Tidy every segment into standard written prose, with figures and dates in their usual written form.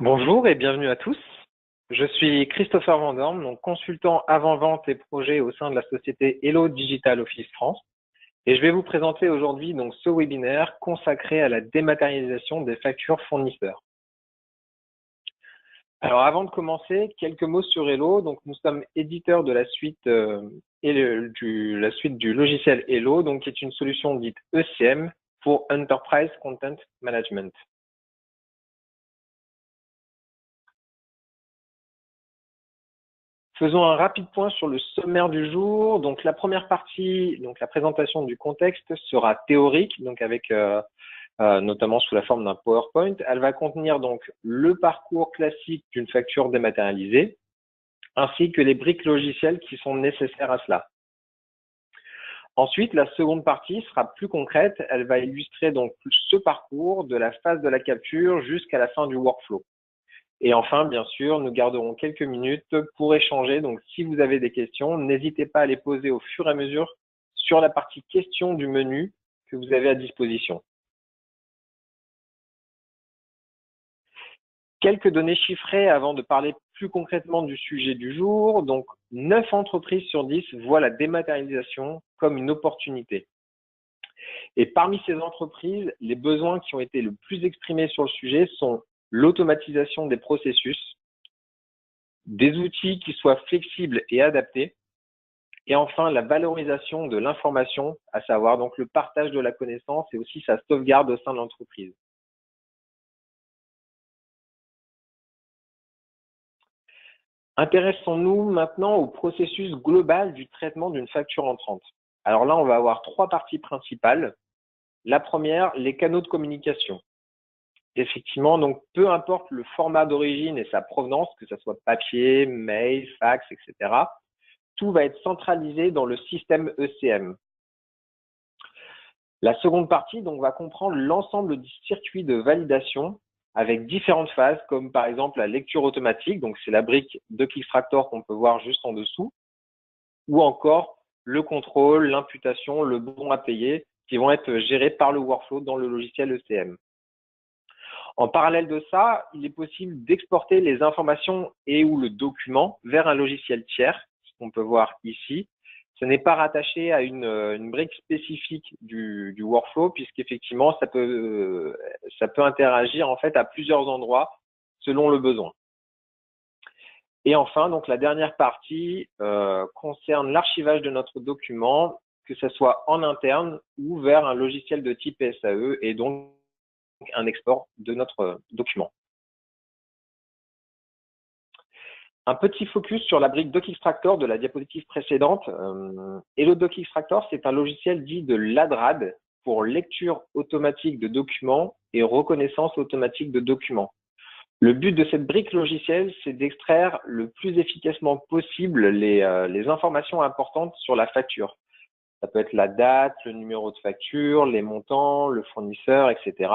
Bonjour et bienvenue à tous. Je suis Christopher Vandorme, donc consultant avant-vente et projet au sein de la société Hello Digital Office France. Et je vais vous présenter aujourd'hui donc ce webinaire consacré à la dématérialisation des factures fournisseurs. Alors avant de commencer, quelques mots sur Hello. Donc nous sommes éditeurs de la suite la suite du logiciel Hello, donc qui est une solution dite ECM pour Enterprise Content Management. Faisons un rapide point sur le sommaire du jour. Donc la première partie, donc la présentation du contexte sera théorique, donc avec notamment sous la forme d'un PowerPoint. Elle va contenir donc le parcours classique d'une facture dématérialisée, ainsi que les briques logicielles qui sont nécessaires à cela. Ensuite, la seconde partie sera plus concrète. Elle va illustrer donc ce parcours de la phase de la capture jusqu'à la fin du workflow. Et enfin, bien sûr, nous garderons quelques minutes pour échanger. Donc, si vous avez des questions, n'hésitez pas à les poser au fur et à mesure sur la partie questions du menu que vous avez à disposition. Quelques données chiffrées avant de parler plus concrètement du sujet du jour. Donc, 9 entreprises sur 10 voient la dématérialisation comme une opportunité. Et parmi ces entreprises, les besoins qui ont été le plus exprimés sur le sujet sont l'automatisation des processus, des outils qui soient flexibles et adaptés, et enfin la valorisation de l'information, à savoir donc le partage de la connaissance et aussi sa sauvegarde au sein de l'entreprise. Intéressons-nous maintenant au processus global du traitement d'une facture entrante. Alors là, on va avoir trois parties principales. La première, les canaux de communication. Effectivement, donc peu importe le format d'origine et sa provenance, que ce soit papier, mail, fax, etc., tout va être centralisé dans le système ECM. La seconde partie donc, va comprendre l'ensemble du circuit de validation avec différentes phases, comme par exemple la lecture automatique, donc c'est la brique de Clickfractor qu'on peut voir juste en dessous, ou encore le contrôle, l'imputation, le bon à payer, qui vont être gérés par le workflow dans le logiciel ECM. En parallèle de ça, il est possible d'exporter les informations et ou le document vers un logiciel tiers, ce qu'on peut voir ici. Ce n'est pas rattaché à une brique spécifique du workflow, puisqu'effectivement, ça peut interagir en fait à plusieurs endroits selon le besoin. Et enfin, donc la dernière partie concerne l'archivage de notre document, que ce soit en interne ou vers un logiciel de type SAE et donc un export de notre document. Un petit focus sur la brique DocXtractor de la diapositive précédente. Hello DocXtractor, c'est un logiciel dit de l'ADRAD pour lecture automatique de documents et reconnaissance automatique de documents. Le but de cette brique logicielle, c'est d'extraire le plus efficacement possible les informations importantes sur la facture. Ça peut être la date, le numéro de facture, les montants, le fournisseur, etc.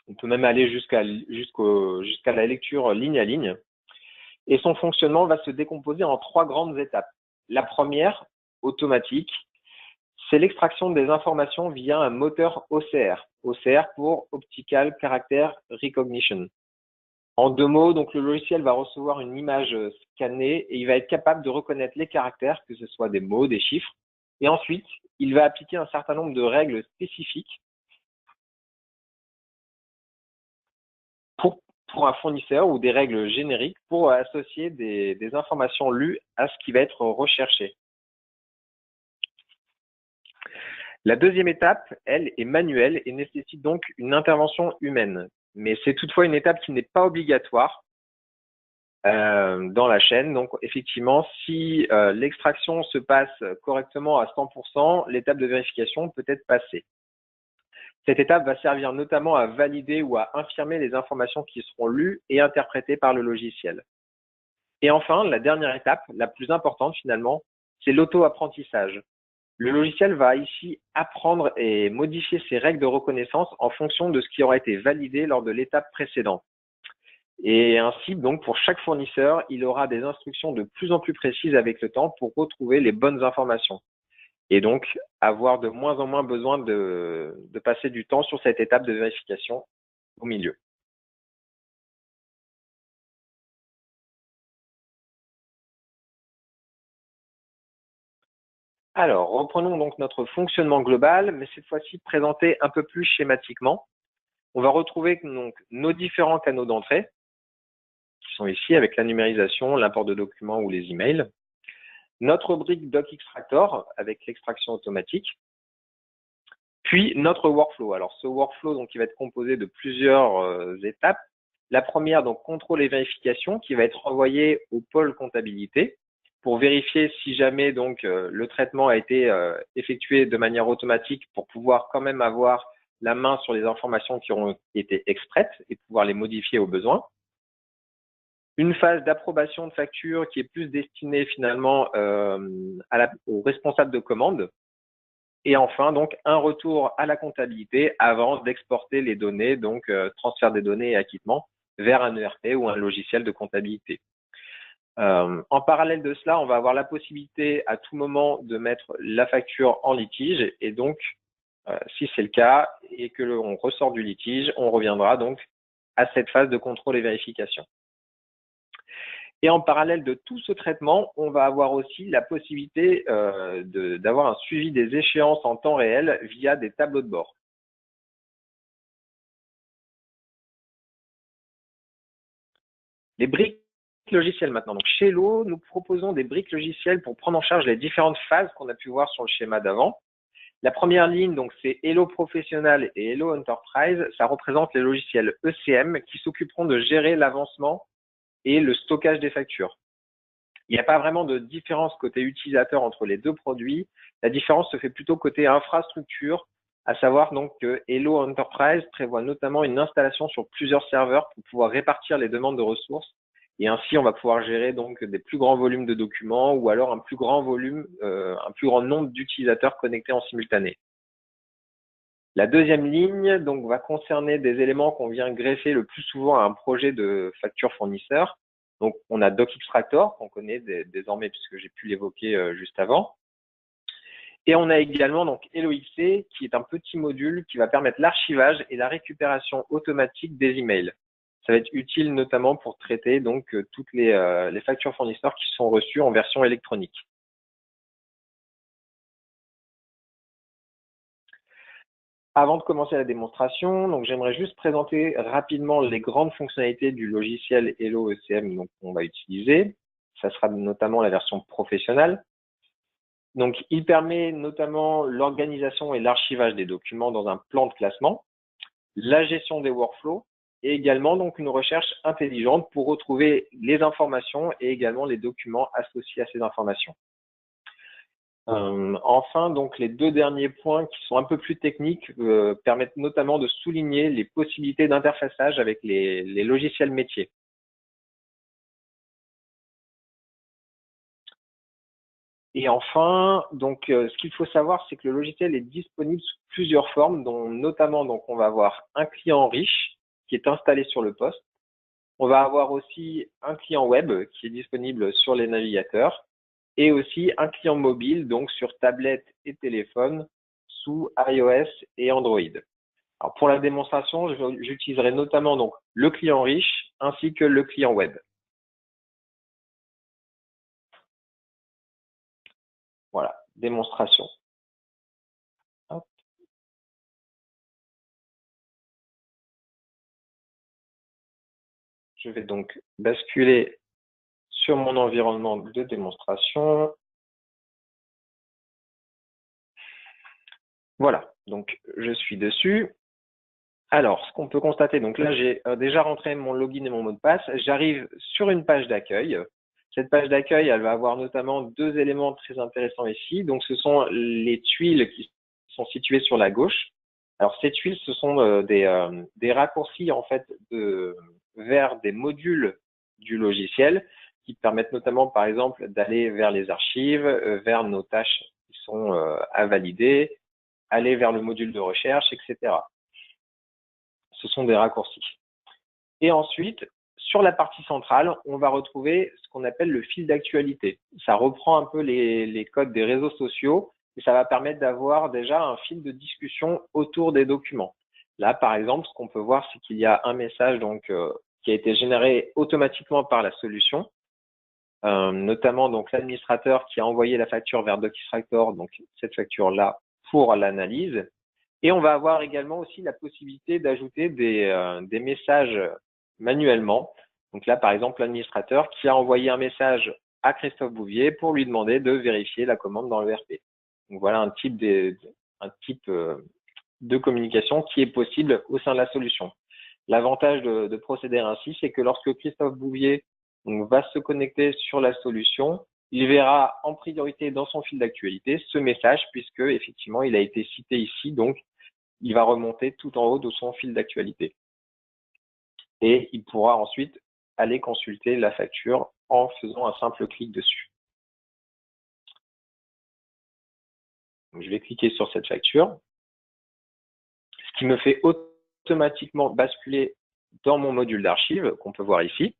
On peut même aller jusqu'à la lecture ligne à ligne. Et son fonctionnement va se décomposer en trois grandes étapes. La première, automatique, c'est l'extraction des informations via un moteur OCR. OCR pour Optical Character Recognition. En deux mots, donc le logiciel va recevoir une image scannée et il va être capable de reconnaître les caractères, que ce soit des mots, des chiffres. Et ensuite, il va appliquer un certain nombre de règles spécifiques pour un fournisseur ou des règles génériques pour associer des informations lues à ce qui va être recherché. La deuxième étape, elle, est manuelle et nécessite donc une intervention humaine. Mais c'est toutefois une étape qui n'est pas obligatoire dans la chaîne. Donc effectivement, si l'extraction se passe correctement à 100%, l'étape de vérification peut être passée. Cette étape va servir notamment à valider ou à infirmer les informations qui seront lues et interprétées par le logiciel. Et enfin, la dernière étape, la plus importante finalement, c'est l'auto-apprentissage. Le logiciel va ici apprendre et modifier ses règles de reconnaissance en fonction de ce qui aura été validé lors de l'étape précédente. Et ainsi, donc, pour chaque fournisseur, il aura des instructions de plus en plus précises avec le temps pour retrouver les bonnes informations. Et donc, avoir de moins en moins besoin de passer du temps sur cette étape de vérification au milieu. Alors, reprenons donc notre fonctionnement global, mais cette fois-ci présenté un peu plus schématiquement. On va retrouver donc nos différents canaux d'entrée, qui sont ici avec la numérisation, l'import de documents ou les emails. Notre brique Doc Extractor avec l'extraction automatique. Puis notre workflow. Alors ce workflow donc, qui va être composé de plusieurs étapes. La première, donc contrôle et vérification, qui va être envoyée au pôle comptabilité pour vérifier si jamais donc le traitement a été effectué de manière automatique pour pouvoir quand même avoir la main sur les informations qui ont été extraites et pouvoir les modifier au besoin. Une phase d'approbation de facture qui est plus destinée finalement aux responsables de commande. Et enfin, donc, un retour à la comptabilité avant d'exporter les données, donc transfert des données et acquittement vers un ERP ou un logiciel de comptabilité. En parallèle de cela, on va avoir la possibilité à tout moment de mettre la facture en litige et donc, si c'est le cas et que l'on ressort du litige, on reviendra donc à cette phase de contrôle et vérification. Et en parallèle de tout ce traitement, on va avoir aussi la possibilité d'avoir un suivi des échéances en temps réel via des tableaux de bord. Les briques logicielles maintenant. Donc chez Hello, nous proposons des briques logicielles pour prendre en charge les différentes phases qu'on a pu voir sur le schéma d'avant. La première ligne, donc c'est Hello Professionnel et Hello Enterprise. Ça représente les logiciels ECM qui s'occuperont de gérer l'avancement et le stockage des factures. Il n'y a pas vraiment de différence côté utilisateur entre les deux produits. La différence se fait plutôt côté infrastructure, à savoir donc que Hello Enterprise prévoit notamment une installation sur plusieurs serveurs pour pouvoir répartir les demandes de ressources. Et ainsi, on va pouvoir gérer donc des plus grands volumes de documents ou alors un plus grand volume, un plus grand nombre d'utilisateurs connectés en simultané. La deuxième ligne donc va concerner des éléments qu'on vient greffer le plus souvent à un projet de facture fournisseur. Donc, on a Doc Extractor, qu'on connaît désormais puisque j'ai pu l'évoquer juste avant. Et on a également donc HelloXC, qui est un petit module qui va permettre l'archivage et la récupération automatique des emails. Ça va être utile notamment pour traiter donc toutes les factures fournisseurs qui sont reçues en version électronique. Avant de commencer la démonstration, donc j'aimerais juste présenter rapidement les grandes fonctionnalités du logiciel Hello ECM qu'on va utiliser. Ça sera notamment la version professionnelle. Donc, il permet notamment l'organisation et l'archivage des documents dans un plan de classement, la gestion des workflows et également donc une recherche intelligente pour retrouver les informations et également les documents associés à ces informations. Enfin, donc les deux derniers points qui sont un peu plus techniques permettent notamment de souligner les possibilités d'interfaçage avec les logiciels métiers. Et enfin, donc ce qu'il faut savoir, c'est que le logiciel est disponible sous plusieurs formes, dont notamment donc on va avoir un client riche qui est installé sur le poste. On va avoir aussi un client web qui est disponible sur les navigateurs et aussi un client mobile, donc sur tablette et téléphone sous iOS et Android. Alors pour la démonstration, j'utiliserai notamment donc le client riche ainsi que le client web. Voilà, démonstration. Hop. Je vais donc basculer sur mon environnement de démonstration. Voilà, donc je suis dessus. Alors, ce qu'on peut constater, donc là, j'ai déjà rentré mon login et mon mot de passe. J'arrive sur une page d'accueil. Cette page d'accueil, elle va avoir notamment deux éléments très intéressants ici. Donc, ce sont les tuiles qui sont situées sur la gauche. Alors, ces tuiles, ce sont des raccourcis en fait vers des modules du logiciel qui permettent notamment, par exemple, d'aller vers les archives, vers nos tâches qui sont à valider, aller vers le module de recherche, etc. Ce sont des raccourcis. Et ensuite, sur la partie centrale, on va retrouver ce qu'on appelle le fil d'actualité. Ça reprend un peu les codes des réseaux sociaux et ça va permettre d'avoir déjà un fil de discussion autour des documents. Là, par exemple, ce qu'on peut voir, c'est qu'il y a un message donc qui a été généré automatiquement par la solution notamment donc l'administrateur qui a envoyé la facture vers DocXtractor, donc cette facture-là pour l'analyse. Et on va avoir également aussi la possibilité d'ajouter des messages manuellement. Donc là, par exemple, l'administrateur qui a envoyé un message à Christophe Bouvier pour lui demander de vérifier la commande dans l'ERP. Donc voilà un type de communication qui est possible au sein de la solution. L'avantage de procéder ainsi, c'est que lorsque Christophe Bouvier va se connecter sur la solution, il verra en priorité dans son fil d'actualité ce message puisque effectivement il a été cité ici, donc il va remonter tout en haut de son fil d'actualité. Et il pourra ensuite aller consulter la facture en faisant un simple clic dessus. Donc, je vais cliquer sur cette facture, ce qui me fait automatiquement basculer dans mon module d'archives qu'on peut voir ici.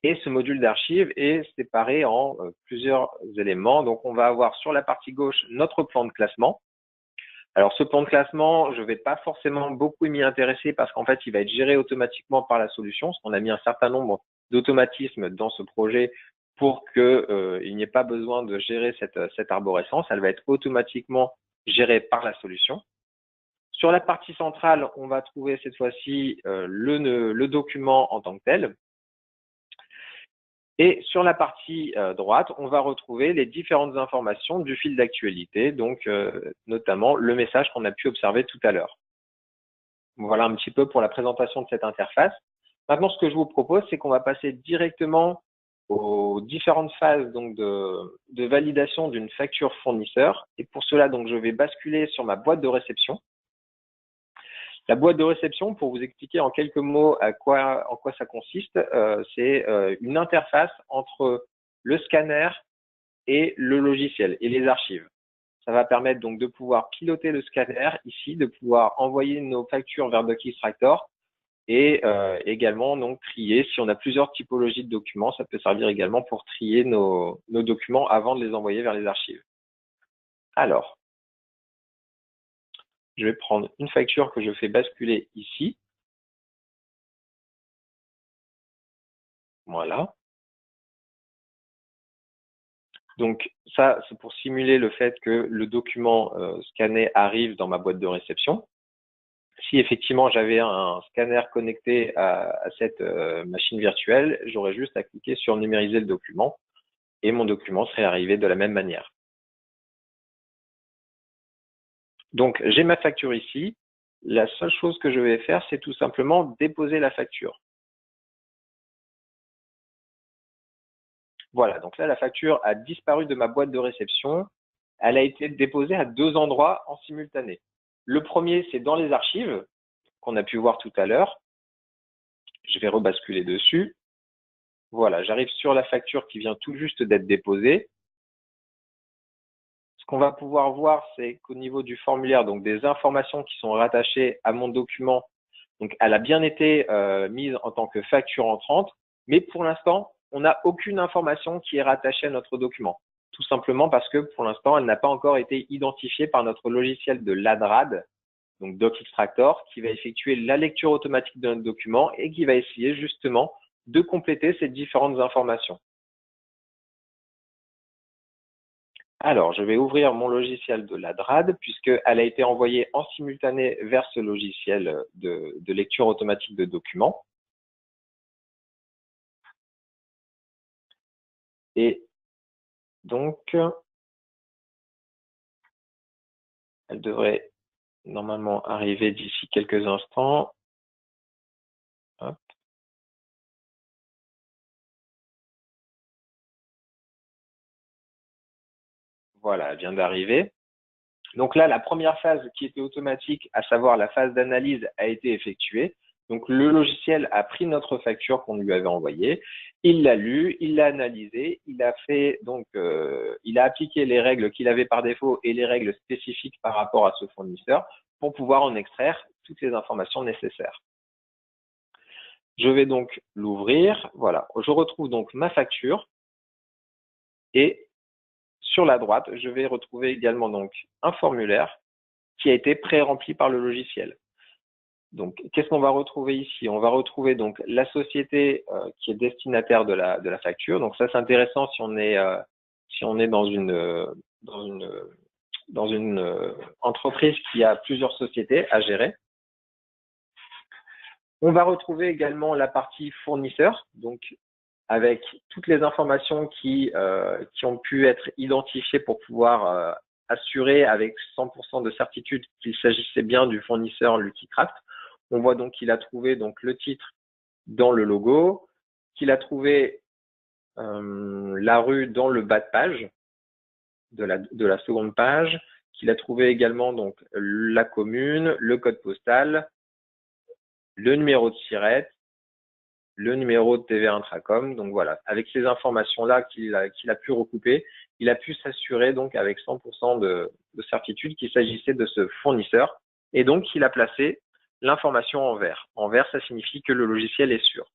Et ce module d'archives est séparé en plusieurs éléments. Donc, on va avoir sur la partie gauche notre plan de classement. Alors, ce plan de classement, je ne vais pas forcément beaucoup m'y intéresser parce qu'en fait, il va être géré automatiquement par la solution. Parce qu'on a mis un certain nombre d'automatismes dans ce projet pour qu'il n'y ait pas besoin de gérer cette arborescence. Elle va être automatiquement gérée par la solution. Sur la partie centrale, on va trouver cette fois-ci le document en tant que tel. Et sur la partie droite, on va retrouver les différentes informations du fil d'actualité, donc notamment le message qu'on a pu observer tout à l'heure. Voilà un petit peu pour la présentation de cette interface. Maintenant, ce que je vous propose, c'est qu'on va passer directement aux différentes phases donc de validation d'une facture fournisseur. Et pour cela, donc, je vais basculer sur ma boîte de réception. La boîte de réception, pour vous expliquer en quelques mots en quoi ça consiste, c'est une interface entre le scanner et le logiciel et les archives. Ça va permettre donc de pouvoir piloter le scanner ici, de pouvoir envoyer nos factures vers DocXtractor et également donc trier. Si on a plusieurs typologies de documents, ça peut servir également pour trier nos documents avant de les envoyer vers les archives. Alors, je vais prendre une facture que je fais basculer ici. Voilà. Donc ça, c'est pour simuler le fait que le document scanné arrive dans ma boîte de réception. Si effectivement j'avais un scanner connecté à cette machine virtuelle, j'aurais juste à cliquer sur numériser le document et mon document serait arrivé de la même manière. Donc j'ai ma facture ici. La seule chose que je vais faire, c'est tout simplement déposer la facture. Voilà, donc là la facture a disparu de ma boîte de réception. Elle a été déposée à deux endroits en simultané. Le premier, c'est dans les archives qu'on a pu voir tout à l'heure. Je vais rebasculer dessus. Voilà, j'arrive sur la facture qui vient tout juste d'être déposée. Ce qu'on va pouvoir voir, c'est qu'au niveau du formulaire, donc des informations qui sont rattachées à mon document, donc elle a bien été mise en tant que facture entrante, mais pour l'instant, on n'a aucune information qui est rattachée à notre document. Tout simplement parce que pour l'instant, elle n'a pas encore été identifiée par notre logiciel de l'ADRAD, donc DocXtractor, qui va effectuer la lecture automatique de notre document et qui va essayer justement de compléter ces différentes informations. Alors, je vais ouvrir mon logiciel de l'ADRAD puisqu'elle a été envoyée en simultané vers ce logiciel de lecture automatique de documents. Et donc, elle devrait normalement arriver d'ici quelques instants. Hop. Voilà, elle vient d'arriver. Donc là, la première phase qui était automatique, à savoir la phase d'analyse, a été effectuée. Donc le logiciel a pris notre facture qu'on lui avait envoyée, il l'a lue, il l'a analysée, il a fait donc il a appliqué les règles qu'il avait par défaut et les règles spécifiques par rapport à ce fournisseur pour pouvoir en extraire toutes les informations nécessaires. Je vais donc l'ouvrir. Voilà, je retrouve donc ma facture et sur la droite, je vais retrouver également donc un formulaire qui a été pré-rempli par le logiciel. Donc, qu'est-ce qu'on va retrouver ici? On va retrouver donc la société qui est destinataire de la facture. Donc ça, c'est intéressant si on est dans une entreprise qui a plusieurs sociétés à gérer. On va retrouver également la partie fournisseur, donc avec toutes les informations qui ont pu être identifiées pour pouvoir assurer avec 100% de certitude qu'il s'agissait bien du fournisseur Lucky Craft. On voit donc qu'il a trouvé donc le titre dans le logo, qu'il a trouvé la rue dans le bas de page de la seconde page, qu'il a trouvé également donc la commune, le code postal, le numéro de SIRET, le numéro de TVA Intracom. Donc voilà, avec ces informations-là qu'il a pu recouper, il a pu s'assurer donc avec 100% de certitude qu'il s'agissait de ce fournisseur, et donc il a placé l'information en vert. En vert, ça signifie que le logiciel est sûr.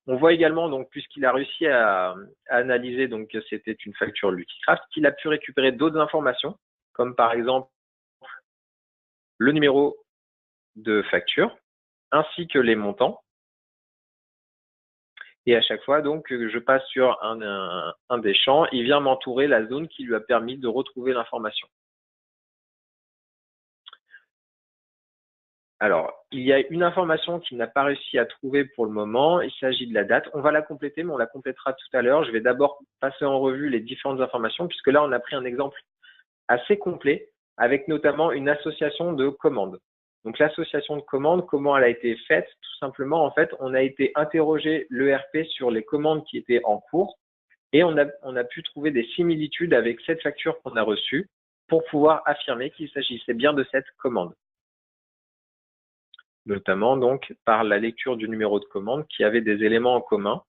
On voit également, donc, puisqu'il a réussi à analyser donc que c'était une facture Lucky Craft, qu'il a pu récupérer d'autres informations, comme par exemple le numéro de facture, ainsi que les montants. Et à chaque fois, donc, je passe sur un des champs, il vient m'entourer la zone qui lui a permis de retrouver l'information. Alors, il y a une information qu'il n'a pas réussi à trouver pour le moment. Il s'agit de la date. On va la compléter, mais on la complétera tout à l'heure. Je vais d'abord passer en revue les différentes informations, puisque là, on a pris un exemple assez complet, avec notamment une association de commandes. Donc, l'association de commandes, comment elle a été faite? Tout simplement, en fait, on a été interroger l'ERP sur les commandes qui étaient en cours, et on a pu trouver des similitudes avec cette facture qu'on a reçue pour pouvoir affirmer qu'il s'agissait bien de cette commande. Notamment donc par la lecture du numéro de commande qui avait des éléments en commun,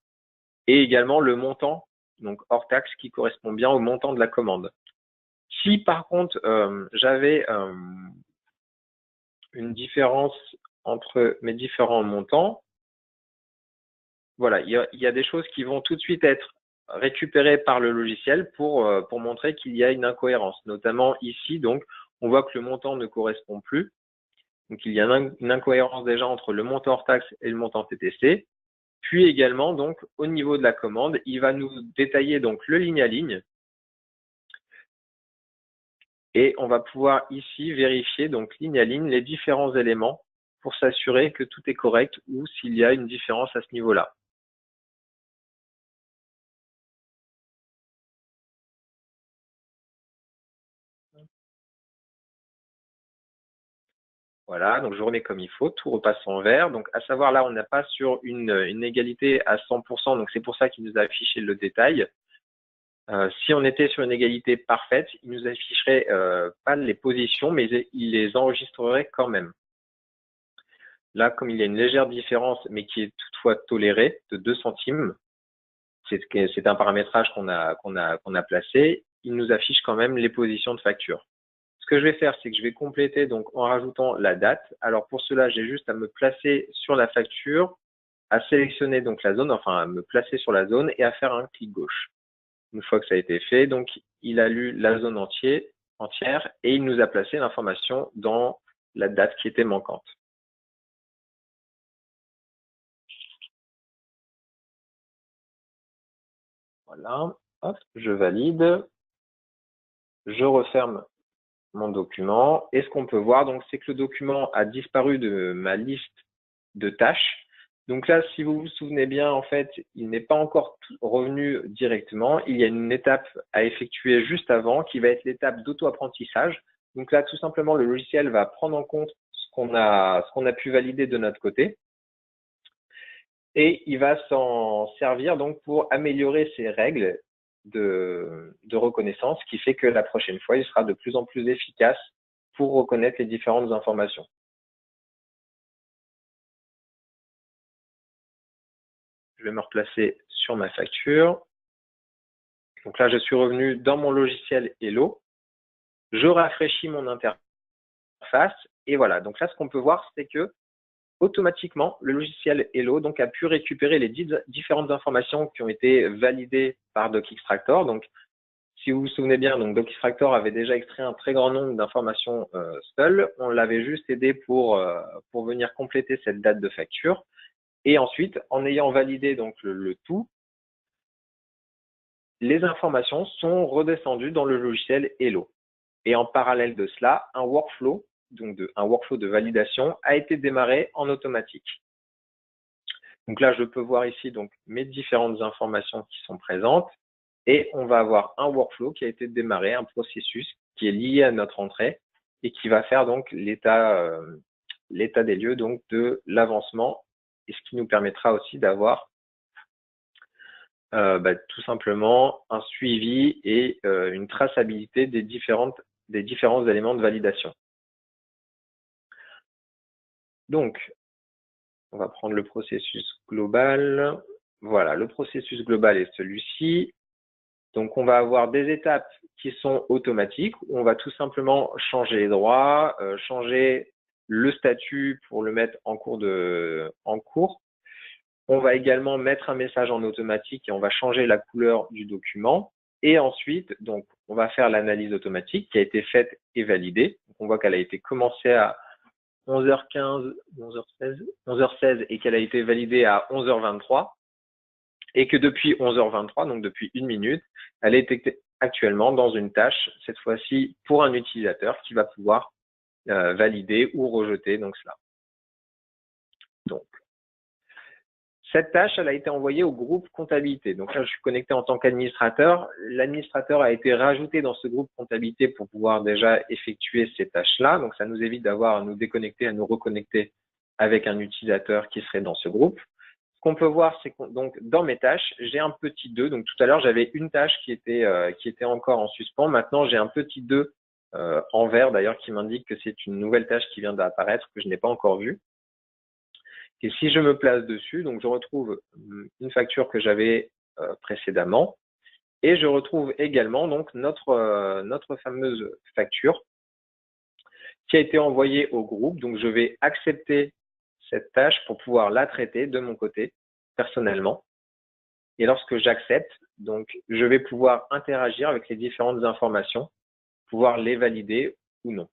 et également le montant, donc hors taxe, qui correspond bien au montant de la commande. Si par contre j'avais une différence entre mes différents montants, voilà, il y a des choses qui vont tout de suite être récupérées par le logiciel pour montrer qu'il y a une incohérence. Notamment ici, donc, on voit que le montant ne correspond plus. Donc, il y a une incohérence déjà entre le montant hors taxe et le montant TTC. Puis également, donc, au niveau de la commande, il va nous détailler donc le ligne à ligne. Et on va pouvoir ici vérifier, donc, ligne à ligne, les différents éléments pour s'assurer que tout est correct ou s'il y a une différence à ce niveau-là. Voilà, donc je remets comme il faut, tout repasse en vert. Donc, à savoir, là, on n'a pas sur une égalité à 100%, donc c'est pour ça qu'il nous a affiché le détail. Si on était sur une égalité parfaite, il nous afficherait pas les positions, mais il les enregistrerait quand même. Là, comme il y a une légère différence, mais qui est toutefois tolérée, de 2 centimes, c'est un paramétrage qu'on a placé, il nous affiche quand même les positions de facture. Ce que je vais faire, c'est que je vais compléter donc en rajoutant la date. Alors pour cela, j'ai juste à me placer sur la facture, à sélectionner donc la zone, enfin à me placer sur la zone et à faire un clic gauche. Une fois que ça a été fait, donc il a lu la zone entière et il nous a placé l'information dans la date qui était manquante. Voilà, hop, je valide, je referme mon document. Et ce qu'on peut voir, donc, c'est que le document a disparu de ma liste de tâches. Donc là, si vous vous souvenez bien, en fait, il n'est pas encore revenu directement. Il y a une étape à effectuer juste avant qui va être l'étape d'auto-apprentissage. Donc là, tout simplement, le logiciel va prendre en compte ce qu'on a pu valider de notre côté. Et il va s'en servir donc pour améliorer ses règles de reconnaissance, ce qui fait que la prochaine fois, il sera de plus en plus efficace pour reconnaître les différentes informations. Je vais me replacer sur ma facture. Donc là, je suis revenu dans mon logiciel Hello. Je rafraîchis mon interface et voilà. Donc là, ce qu'on peut voir, c'est que automatiquement, le logiciel Hello donc, a pu récupérer les différentes informations qui ont été validées par DocXtractor. Donc, si vous vous souvenez bien, donc DocXtractor avait déjà extrait un très grand nombre d'informations seul. On l'avait juste aidé pour venir compléter cette date de facture. Et ensuite, en ayant validé donc le tout, les informations sont redescendues dans le logiciel Hello. Et en parallèle de cela, un workflow, donc un workflow de validation, a été démarré en automatique. Donc là, je peux voir ici donc mes différentes informations qui sont présentes et on va avoir un workflow qui a été démarré, un processus qui est lié à notre entrée et qui va faire donc l'état des lieux donc de l'avancement et ce qui nous permettra aussi d'avoir tout simplement un suivi et une traçabilité des différents éléments de validation. Donc, on va prendre le processus global. Voilà, le processus global est celui-ci. Donc, on va avoir des étapes qui sont automatiques, où on va tout simplement changer les droits, changer le statut pour le mettre en cours. On va également mettre un message en automatique et on va changer la couleur du document. Et ensuite, donc, on va faire l'analyse automatique qui a été faite et validée. Donc, on voit qu'elle a été commencée à 11h15, 11h16 et qu'elle a été validée à 11h23. Et que depuis 11h23, donc depuis 1 minute, elle est actuellement dans une tâche, cette fois-ci pour un utilisateur qui va pouvoir valider ou rejeter donc cela. Donc, cette tâche, elle a été envoyée au groupe comptabilité. Donc là, je suis connecté en tant qu'administrateur. L'administrateur a été rajouté dans ce groupe comptabilité pour pouvoir déjà effectuer ces tâches-là. Donc, ça nous évite d'avoir à nous déconnecter, à nous reconnecter avec un utilisateur qui serait dans ce groupe. Ce qu'on peut voir, c'est que donc dans mes tâches, j'ai un petit 2. Donc tout à l'heure, j'avais une tâche qui était encore en suspens. Maintenant, j'ai un petit 2 en vert d'ailleurs qui m'indique que c'est une nouvelle tâche qui vient d'apparaître que je n'ai pas encore vue. Et si je me place dessus, donc je retrouve une facture que j'avais précédemment et je retrouve également donc notre fameuse facture qui a été envoyée au groupe. Donc je vais accepter cette tâche pour pouvoir la traiter de mon côté personnellement. Et lorsque j'accepte, donc je vais pouvoir interagir avec les différentes informations, pouvoir les valider ou non.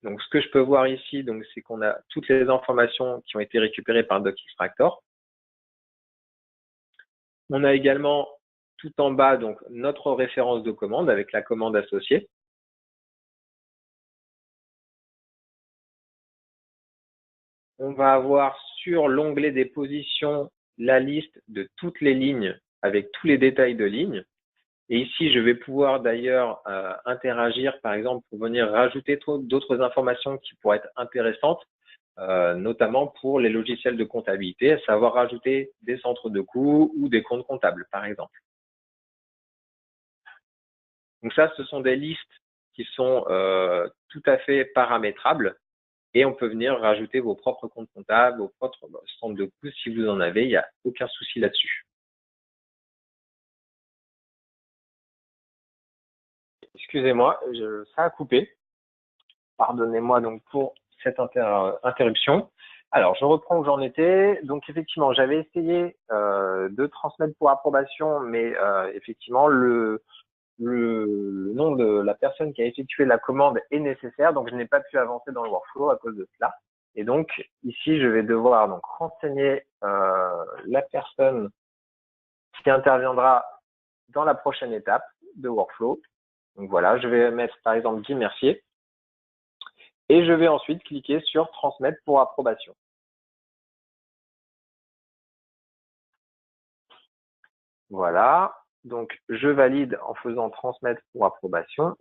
Donc, ce que je peux voir ici, donc, c'est qu'on a toutes les informations qui ont été récupérées par DocXtractor. On a également tout en bas, donc, notre référence de commande avec la commande associée. On va avoir sur l'onglet des positions la liste de toutes les lignes avec tous les détails de lignes. Et ici, je vais pouvoir d'ailleurs interagir, par exemple, pour venir rajouter d'autres informations qui pourraient être intéressantes, notamment pour les logiciels de comptabilité, à savoir rajouter des centres de coûts ou des comptes comptables, par exemple. Donc ça, ce sont des listes qui sont tout à fait paramétrables et on peut venir rajouter vos propres comptes comptables, vos propres centres de coûts si vous en avez, il n'y a aucun souci là-dessus. Excusez-moi, ça a coupé. Pardonnez-moi donc pour cette interruption. Alors, je reprends où j'en étais. Donc, effectivement, j'avais essayé de transmettre pour approbation, mais effectivement, le nom de la personne qui a effectué la commande est nécessaire, donc je n'ai pas pu avancer dans le workflow à cause de cela. Et donc, ici, je vais devoir donc renseigner la personne qui interviendra dans la prochaine étape de workflow. Donc voilà, je vais mettre par exemple Guy Mercier. Et je vais ensuite cliquer sur transmettre pour approbation. Voilà, donc je valide en faisant transmettre pour approbation.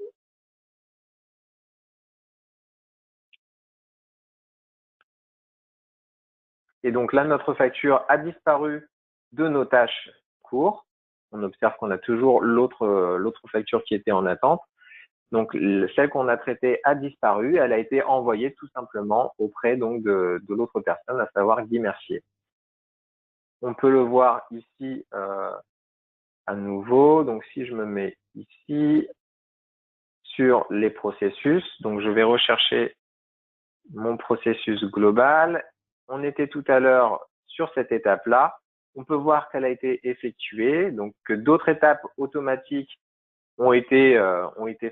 Et donc là, notre facture a disparu de nos tâches cours. On observe qu'on a toujours l'autre facture qui était en attente. Donc, celle qu'on a traitée a disparu. Elle a été envoyée tout simplement auprès donc de l'autre personne, à savoir Guy Mercier. On peut le voir ici à nouveau. Donc, si je me mets ici sur les processus, donc je vais rechercher mon processus global. On était tout à l'heure sur cette étape-là. On peut voir qu'elle a été effectuée, donc que d'autres étapes automatiques ont été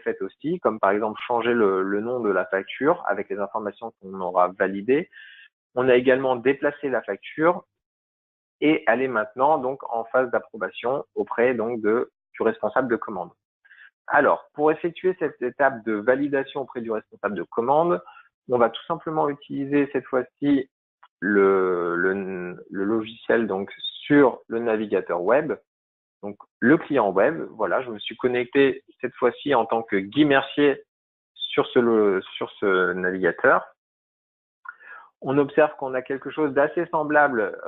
faites aussi, comme par exemple changer le nom de la facture avec les informations qu'on aura validées. On a également déplacé la facture et elle est maintenant donc en phase d'approbation auprès donc du responsable de commande. Alors, pour effectuer cette étape de validation auprès du responsable de commande, on va tout simplement utiliser cette fois-ci le logiciel donc sur le navigateur web. Donc, le client web, voilà, je me suis connecté cette fois-ci en tant que Guy Mercier sur ce navigateur. On observe qu'on a quelque chose d'assez semblable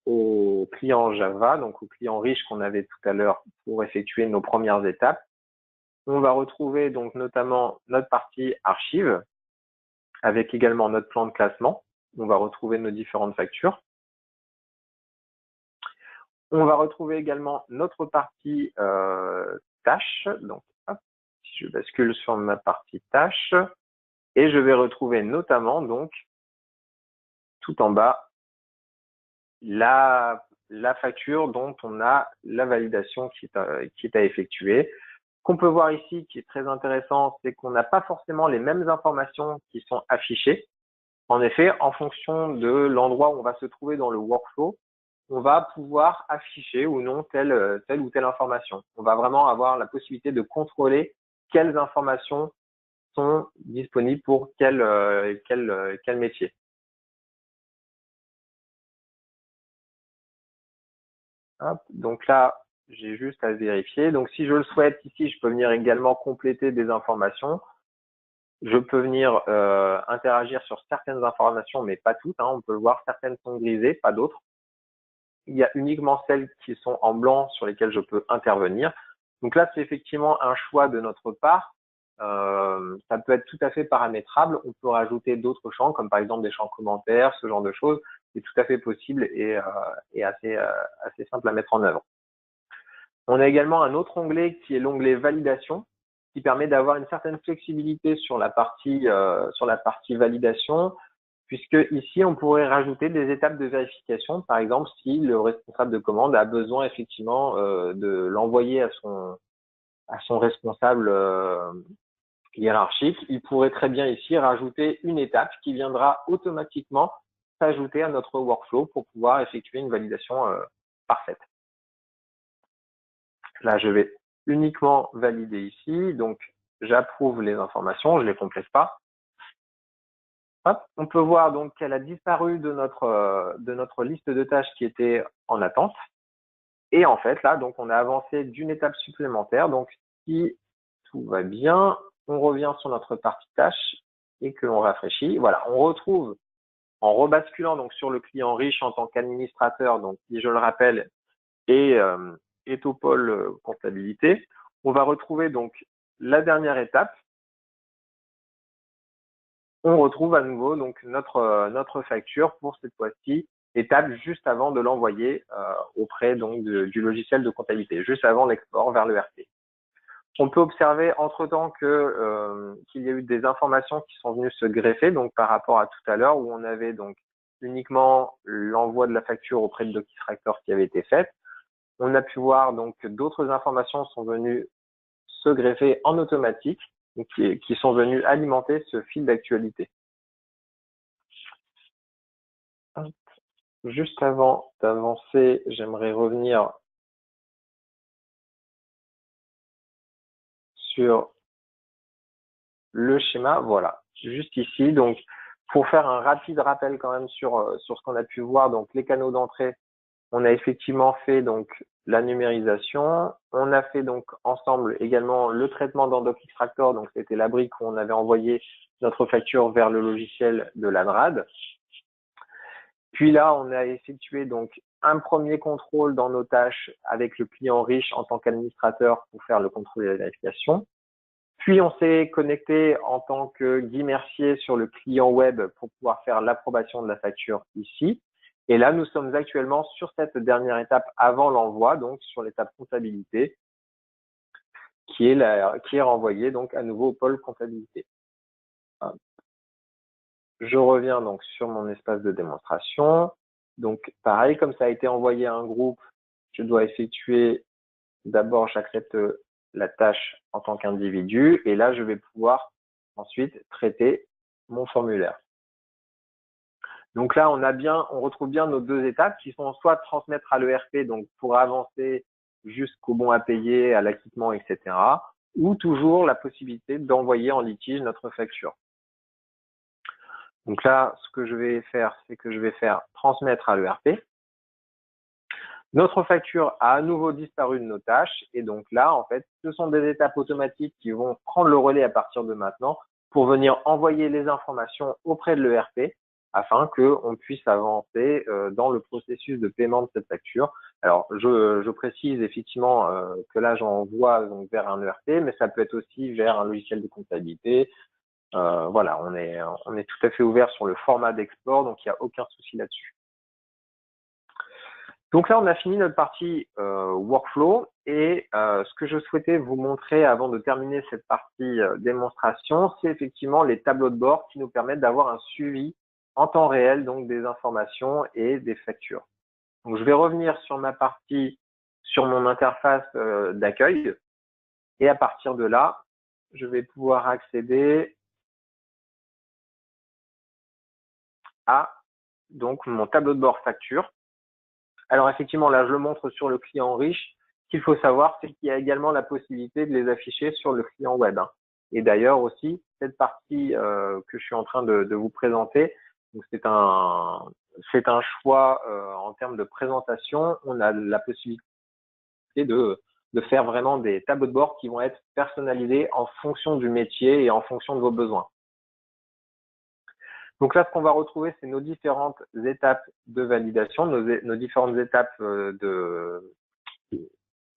au client Java, donc au client riche qu'on avait tout à l'heure pour effectuer nos premières étapes. On va retrouver donc notamment notre partie archive avec également notre plan de classement. On va retrouver nos différentes factures. On va retrouver également notre partie tâches. Donc, hop, si je bascule sur ma partie tâches, et je vais retrouver notamment donc tout en bas la facture dont on a la validation qui est à effectuer. Qu'on peut voir ici, qui est très intéressant, c'est qu'on n'a pas forcément les mêmes informations qui sont affichées. En effet, en fonction de l'endroit où on va se trouver dans le workflow, on va pouvoir afficher ou non telle ou telle information. On va vraiment avoir la possibilité de contrôler quelles informations sont disponibles pour quel métier. Hop, donc là, j'ai juste à vérifier. Donc, si je le souhaite, ici, je peux venir également compléter des informations. Je peux venir interagir sur certaines informations, mais pas toutes. On peut le voir, certaines sont grisées, pas d'autres. Il y a uniquement celles qui sont en blanc sur lesquelles je peux intervenir. Donc là, c'est effectivement un choix de notre part. Ça peut être tout à fait paramétrable. On peut rajouter d'autres champs, comme par exemple des champs commentaires, ce genre de choses. C'est tout à fait possible et assez simple à mettre en œuvre. On a également un autre onglet qui est l'onglet validation, qui permet d'avoir une certaine flexibilité sur la partie validation, puisque ici, on pourrait rajouter des étapes de vérification. Par exemple, si le responsable de commande a besoin effectivement de l'envoyer à son responsable hiérarchique, il pourrait très bien ici rajouter une étape qui viendra automatiquement s'ajouter à notre workflow pour pouvoir effectuer une validation parfaite. Là, je vais uniquement valider ici. Donc, j'approuve les informations, je ne les complète pas. Hop, on peut voir donc qu'elle a disparu de notre liste de tâches qui était en attente. Et en fait, là, donc, on a avancé d'une étape supplémentaire. Donc, si tout va bien, on revient sur notre partie tâches et que l'on rafraîchit. Voilà, on retrouve en rebasculant donc sur le client riche en tant qu'administrateur, donc qui, je le rappelle, est au pôle comptabilité. On va retrouver donc la dernière étape. On retrouve à nouveau donc notre facture pour cette fois-ci, étape juste avant de l'envoyer auprès donc du logiciel de comptabilité, juste avant l'export vers l'ERP. On peut observer entre-temps qu'il y a eu des informations qui sont venues se greffer, donc par rapport à tout à l'heure où on avait donc uniquement l'envoi de la facture auprès de DocXtractor qui avait été faite. On a pu voir donc que d'autres informations sont venues se greffer en automatique, qui sont venues alimenter ce fil d'actualité. Juste avant d'avancer, j'aimerais revenir sur le schéma. Voilà, juste ici. Donc, pour faire un rapide rappel quand même sur ce qu'on a pu voir, donc les canaux d'entrée, on a effectivement fait donc la numérisation. On a fait donc ensemble également le traitement dans DocXtractor. Donc, c'était la brique où on avait envoyé notre facture vers le logiciel de l'ANRAD. Puis là, on a effectué donc un premier contrôle dans nos tâches avec le client riche en tant qu'administrateur pour faire le contrôle et la vérification. Puis on s'est connecté en tant que Guy Mercier sur le client web pour pouvoir faire l'approbation de la facture ici. Et là, nous sommes actuellement sur cette dernière étape avant l'envoi, donc sur l'étape comptabilité, qui est renvoyée donc à nouveau au pôle comptabilité. Je reviens donc sur mon espace de démonstration. Donc, pareil, comme ça a été envoyé à un groupe, je dois effectuer, d'abord, j'accepte la tâche en tant qu'individu et là, je vais pouvoir ensuite traiter mon formulaire. Donc là, on retrouve bien nos deux étapes qui sont soit transmettre à l'ERP, donc pour avancer jusqu'au bon à payer, à l'acquittement, etc. ou toujours la possibilité d'envoyer en litige notre facture. Donc là, ce que je vais faire, c'est que je vais faire transmettre à l'ERP. Notre facture a à nouveau disparu de nos tâches et donc là, en fait, ce sont des étapes automatiques qui vont prendre le relais à partir de maintenant pour venir envoyer les informations auprès de l'ERP afin qu'on puisse avancer dans le processus de paiement de cette facture. Alors, je précise effectivement que là, j'envoie donc vers un ERP, mais ça peut être aussi vers un logiciel de comptabilité. Voilà, on est tout à fait ouvert sur le format d'export, donc il n'y a aucun souci là-dessus. Donc là, on a fini notre partie workflow et ce que je souhaitais vous montrer avant de terminer cette partie démonstration, c'est effectivement les tableaux de bord qui nous permettent d'avoir un suivi en temps réel donc des informations et des factures. Donc je vais revenir sur ma partie, sur mon interface d'accueil et à partir de là, je vais pouvoir accéder à donc mon tableau de bord facture. Alors effectivement, là, je le montre sur le client riche. Ce qu'il faut savoir, c'est qu'il y a également la possibilité de les afficher sur le client web. Et d'ailleurs aussi, cette partie que je suis en train de vous présenter, c'est un choix en termes de présentation. On a la possibilité de faire vraiment des tableaux de bord qui vont être personnalisés en fonction du métier et en fonction de vos besoins. Donc là, ce qu'on va retrouver, c'est nos différentes étapes de validation, nos différentes étapes de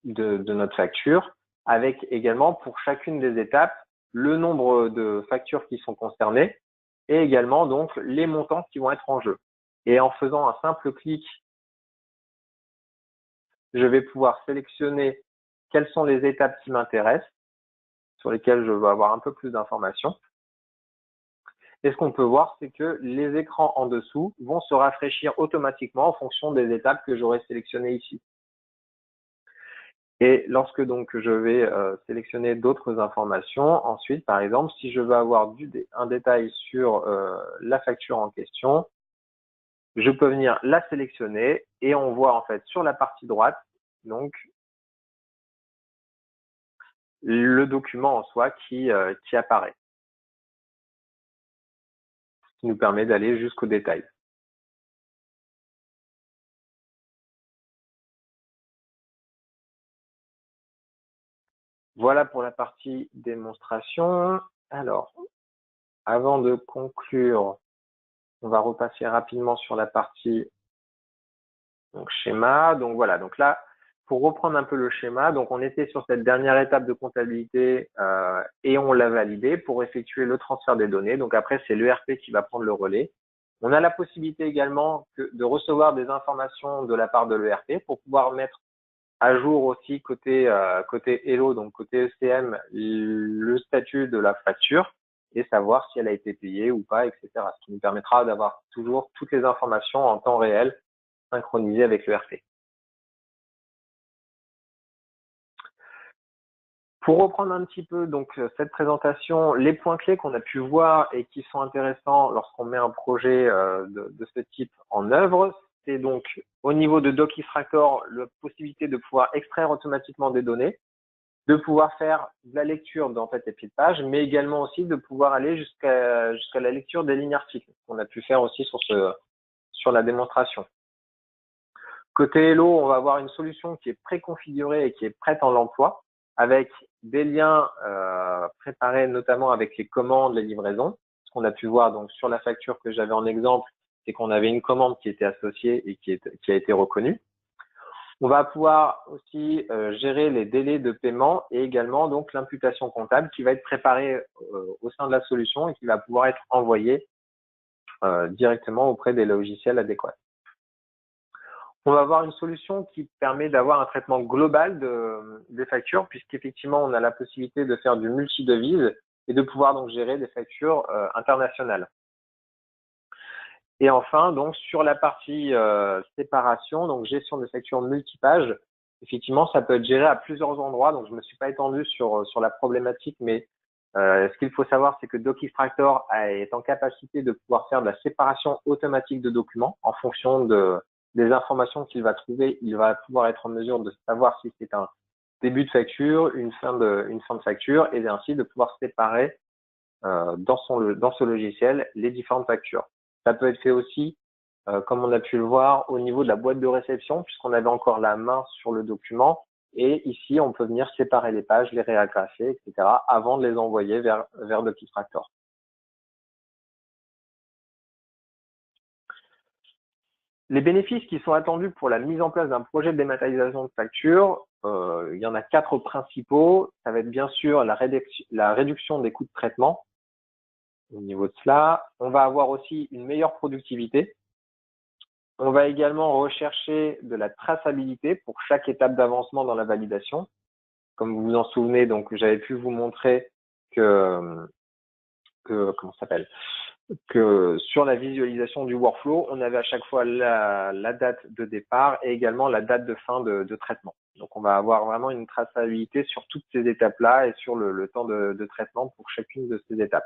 notre facture, avec également pour chacune des étapes le nombre de factures qui sont concernées et également donc les montants qui vont être en jeu. Et en faisant un simple clic, je vais pouvoir sélectionner quelles sont les étapes qui m'intéressent, sur lesquelles je veux avoir un peu plus d'informations. Et ce qu'on peut voir, c'est que les écrans en dessous vont se rafraîchir automatiquement en fonction des étapes que j'aurai sélectionnées ici. Et lorsque donc je vais sélectionner d'autres informations, ensuite, par exemple, si je veux avoir un détail sur la facture en question, je peux venir la sélectionner et on voit en fait sur la partie droite, donc, le document en soi qui apparaît, ce qui nous permet d'aller jusqu'au détail. Voilà pour la partie démonstration. Alors, avant de conclure, on va repasser rapidement sur la partie donc, schéma. Donc voilà, donc là, pour reprendre un peu le schéma, donc on était sur cette dernière étape de comptabilité et on l'a validé pour effectuer le transfert des données. Donc après, c'est l'ERP qui va prendre le relais. On a la possibilité également de recevoir des informations de la part de l'ERP pour pouvoir mettre à jour aussi côté Hello, donc côté ECM, le statut de la facture et savoir si elle a été payée ou pas, etc. Ce qui nous permettra d'avoir toujours toutes les informations en temps réel synchronisées avec l'ERP. Pour reprendre un petit peu donc cette présentation, les points clés qu'on a pu voir et qui sont intéressants lorsqu'on met un projet de ce type en œuvre, c'est donc au niveau de DocXtractor, la possibilité de pouvoir extraire automatiquement des données, de pouvoir faire de la lecture dans fait et pieds de page, mais également aussi de pouvoir aller jusqu'à la lecture des lignes articles, qu'on a pu faire aussi sur la démonstration. Côté Hello, on va avoir une solution qui est préconfigurée et qui est prête en l'emploi, avec des liens préparés notamment avec les commandes, les livraisons. Ce qu'on a pu voir donc sur la facture que j'avais en exemple, c'est qu'on avait une commande qui était associée et qui a été reconnue. On va pouvoir aussi gérer les délais de paiement et également donc l'imputation comptable qui va être préparée au sein de la solution et qui va pouvoir être envoyée directement auprès des logiciels adéquats. On va avoir une solution qui permet d'avoir un traitement global des factures, puisqu'effectivement, on a la possibilité de faire du multi-devise et de pouvoir donc gérer des factures internationales. Et enfin, donc sur la partie séparation, donc gestion des factures multipages, effectivement, ça peut être géré à plusieurs endroits. Donc, je me suis pas étendu sur la problématique, mais ce qu'il faut savoir, c'est que DocXtractor est en capacité de pouvoir faire de la séparation automatique de documents en fonction des informations qu'il va trouver. Il va pouvoir être en mesure de savoir si c'est un début de facture, une fin de facture, et ainsi de pouvoir séparer dans ce logiciel les différentes factures. Ça peut être fait aussi, comme on a pu le voir, au niveau de la boîte de réception, puisqu'on avait encore la main sur le document. Et ici, on peut venir séparer les pages, les réagrafer, etc., avant de les envoyer vers DocXtractor. Les bénéfices qui sont attendus pour la mise en place d'un projet de dématérialisation de factures, il y en a 4 principaux. Ça va être bien sûr la réduction des coûts de traitement. Au niveau de cela, on va avoir aussi une meilleure productivité. On va également rechercher de la traçabilité pour chaque étape d'avancement dans la validation. Comme vous vous en souvenez, donc j'avais pu vous montrer que sur la visualisation du workflow, on avait à chaque fois la date de départ et également la date de fin de traitement. Donc, on va avoir vraiment une traçabilité sur toutes ces étapes-là et sur le temps de traitement pour chacune de ces étapes.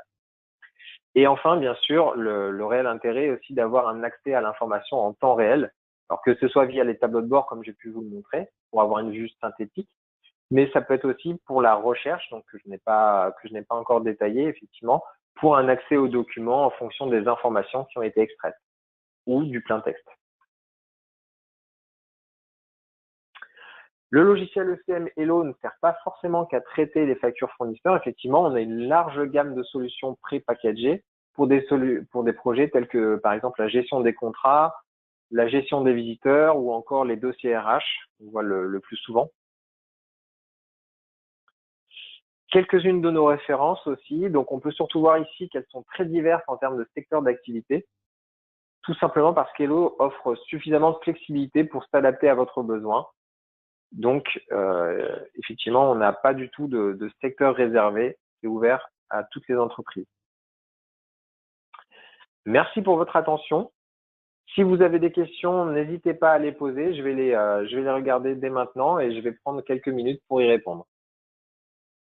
Et enfin, bien sûr, le réel intérêt est aussi d'avoir un accès à l'information en temps réel, alors que ce soit via les tableaux de bord, comme j'ai pu vous le montrer, pour avoir une vue synthétique, mais ça peut être aussi pour la recherche, donc que je n'ai pas encore détaillé, effectivement, pour un accès aux documents en fonction des informations qui ont été extraites ou du plein texte. Le logiciel ECM Hello ne sert pas forcément qu'à traiter les factures fournisseurs. Effectivement, on a une large gamme de solutions pré-packagées pour des projets tels que, par exemple, la gestion des contrats, la gestion des visiteurs ou encore les dossiers RH, on voit le plus souvent. Quelques-unes de nos références aussi. Donc, on peut surtout voir ici qu'elles sont très diverses en termes de secteur d'activité, tout simplement parce qu'Hello offre suffisamment de flexibilité pour s'adapter à votre besoin. Donc, effectivement, on n'a pas du tout de secteur réservé, c'est ouvert à toutes les entreprises. Merci pour votre attention. Si vous avez des questions, n'hésitez pas à les poser. Je vais les regarder dès maintenant et je vais prendre quelques minutes pour y répondre.